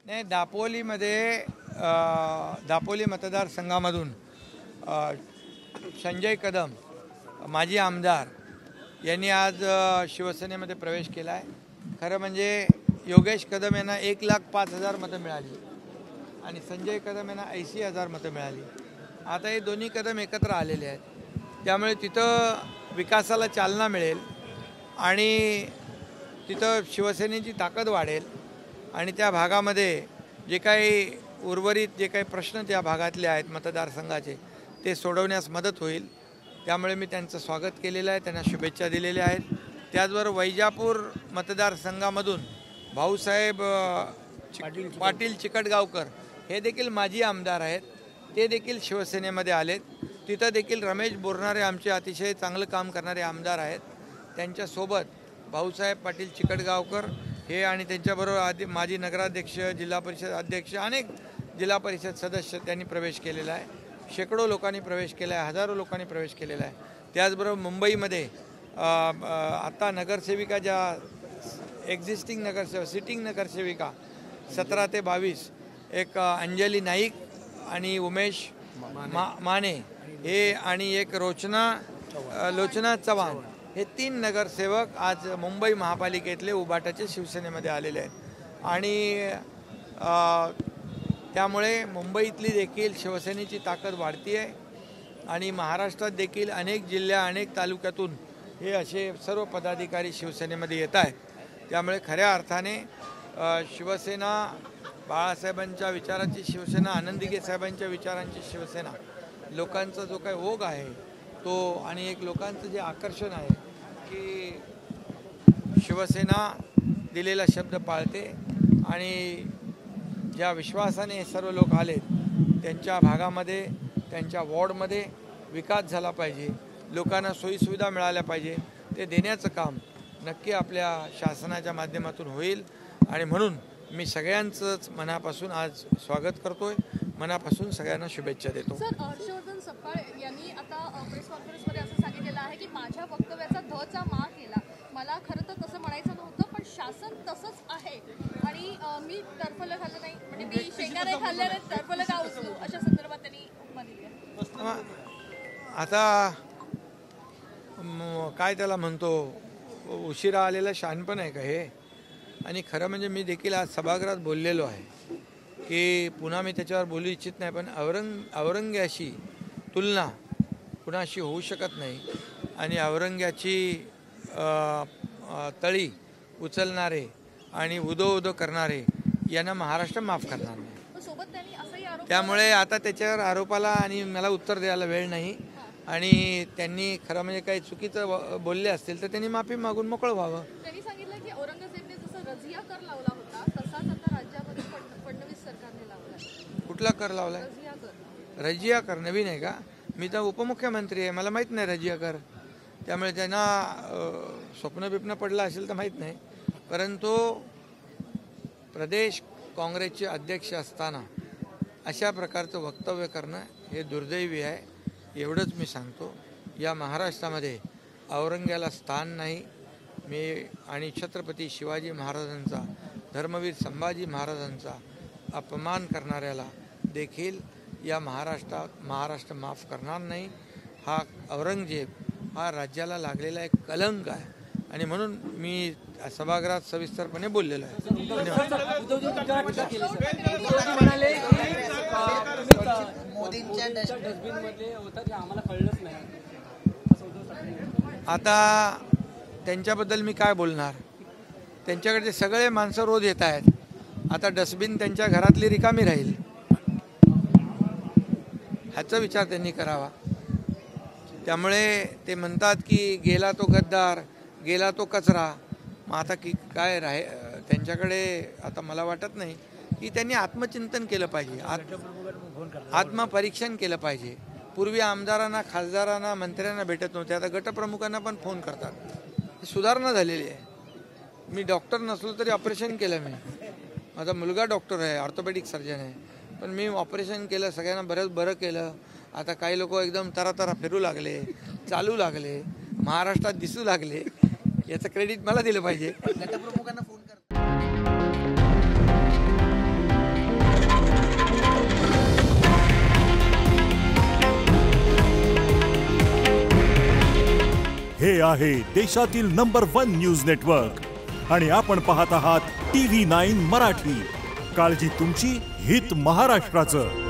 नाही, दापोलीमध्ये दापोली मतदारसंघामधून संजय कदम माजी आमदार यांनी आज शिवसेनेमध्ये प्रवेश केला आहे. खरं म्हणजे योगेश कदम यांना 1,05,000 मतं मिळाली आणि संजय कदम यांना 80,000 मतं मिळाली. आता हे दोन्ही कदम एकत्र आलेले आहेत, त्यामुळे तिथं विकासाला चालना मिळेल आणि तिथं शिवसेनेची ताकद वाढेल आणि त्या भागामध्ये जे काही उर्वरित जे काही प्रश्न त्या भागातले आहेत मतदारसंघाचे ते सोडवण्यास मदत होईल. त्यामुळे मी त्यांचं स्वागत केलेलं आहे, त्यांना शुभेच्छा दिलेल्या आहेत. त्याचबरोबर वैजापूर मतदारसंघामधून भाऊसाहेब पाटील चिकटगावकर हे देखील माजी आमदार आहेत, ते देखील शिवसेनेमध्ये आलेत. तिथं देखील रमेश बोरणारे आमचे अतिशय चांगलं काम करणारे आमदार आहेत. त्यांच्यासोबत भाऊसाहेब पाटील चिकटगावकर हे आणि त्यांच्याबरोबर माजी नगराध्यक्ष, जिल्हा परिषद अध्यक्ष, अनेक जिल्हा परिषद सदस्य त्यांनी प्रवेश केलेला आहे. शेकडो लोकांनी प्रवेश केला आहे, हजारो लोकांनी प्रवेश केलेला आहे. त्याचबरोबर मुंबईमध्ये आता नगरसेविका ज्या एक्झिस्टिंग नगरसेविका सिटिंग नगरसेविका 17 ते 22 एक अंजली नाईक आणि उमेश माने हे आणि एक लोचना चव्हाण हे 3 नगरसेवक आज मुंबई महापालिकेतले उबाटाचे शिवसेनेमध्ये आलेले आहेत आणि त्यामुळे मुंबईतली देखील शिवसेनेची ताकद वाढती आहे आणि महाराष्ट्रात देखील अनेक जिल्ह्या अनेक तालुक्यातून हे असे सर्व पदाधिकारी शिवसेनेमध्ये येत आहेत. त्यामुळे खऱ्या अर्थाने शिवसेना बाळासाहेबांच्या विचारांची शिवसेना, आनंदीगे साहेबांच्या विचारांची शिवसेना, लोकांचा जो काही ओघ आहे तो आणि एक लोकांचं जे आकर्षण आहे की शिवसेना दिलेला शब्द पाळते आणि ज्या विश्वासाने हे सर्व लोक आलेत त्यांच्या भागामध्ये, त्यांच्या वॉर्डमध्ये विकास झाला पाहिजे, लोकांना सोयीसुविधा मिळाल्या पाहिजे, ते देण्याचं काम नक्की आपल्या शासनाच्या माध्यमातून होईल. आणि म्हणून मी सगळ्यांचंच मनापासून आज स्वागत करतोय, मनापासून सगळ्यांना शुभेच्छा देतो. सर, हर्षवर्धन सपकाळ यांनी आता प्रेस कॉन्फरन्समध्ये असं सांगितलेलं आहे की माझ्या वक्तव्याचा धचा मा केला. मला खरं तर तसं म्हणायचं नव्हतं, पण शासन तसंच आहे आणि मी टरफलं खाल्लं नाही, म्हणजे मी शेंगा नाही खाल्ल्या नाही, टरफलं का उचलू, अशा संदर्भात त्यांनी म्हटलं. आता काय त्याला म्हणतो, उशिरा आलेलं शहाणपण आहे का हे? आणि खरं म्हणजे मी देखील आज सभागृहात बोललेलो आहे की पुन्हा मी त्याच्यावर बोलू इच्छित नाही, पण औरंग्याची तुलना कुणाशी होऊ शकत नाही आणि औरंग्याची तळी उचलणारे आणि उदो करणारे यांना महाराष्ट्र माफ करणार नाही. त्यामुळे आता त्याच्यावर आरोपाला आणि मला उत्तर द्यायला वेळ नाही आणि त्यांनी खरं म्हणजे काही चुकीचं बोलले असतील तर त्यांनी माफी मागून मोकळं व्हावं. त्यांनी सांगितलं की औरंगजेबने जसं रजिया कर लावला होता तसाच आता राज्यामध्ये फडणवीस सरकारने लावला. कुठला कर लावलाय? रजिया कर नवीन आहे का? मी तर उपमुख्यमंत्री आहे, मला माहीत नाही रजिया कर. त्यामुळे त्यांना स्वप्न बिप्न पडलं असेल तर माहीत नाही. परंतु प्रदेश काँग्रेसचे अध्यक्ष असताना अशा प्रकारचं वक्तव्य करणं हे दुर्दैवी आहे, एवढंच मी सांगतो. या महाराष्ट्रामध्ये औरंग्याला स्थान नाही. मी आणि छत्रपती शिवाजी महाराजांचा, धर्मवीर संभाजी महाराजांचा अपमान करणाऱ्याला देखील या महाराष्ट्र माफ करणार नाही. हा औरंगजेब हा राज्याला लागलेला एक कलंक आहे आणि म्हणून मी सभागृहात सविस्तरपणे बोललेलो आहे. आता त्यांच्याबद्दल मी काय बोलणार? त्यांच्याकडे सगळे माणसं रोज येत आहेत. आता डस्टबिन त्यांच्या घरातली रिकामी राहील ह्याचा विचार त्यांनी करावा. त्यामुळे ते म्हणतात की गेला तो गद्दार, गेला तो कचरा. मग आता की काय त्यांच्याकडे आता मला वाटत नाही की त्यांनी आत्मचिंतन केलं पाहिजे, आत्मपरीक्षण केलं पाहिजे. पूर्वी आमदारांना, खासदारांना, मंत्र्यांना भेटत नव्हते, आता गटप्रमुखांना पण फोन करतात. ही सुधारणा झालेली आहे. मी डॉक्टर नसलो तरी ऑपरेशन केलं. माझा मुलगा डॉक्टर आहे, ऑर्थोपेडिक सर्जन आहे, पण मी ऑपरेशन केलं, सगळ्यांना बरं केलं. आता काही लोक एकदम तरातरा फिरू लागले, चालू लागले, महाराष्ट्रात दिसू लागले. याचं क्रेडिट मला दिलं पाहिजे. गटप्रमुखांना फोन कर. हे आहे देशातील नंबर 1 न्यूज नेटवर्क आणि आपण पाहत आहात TV9 मराठी. काळजी तुमची, हित महाराष्ट्राचं.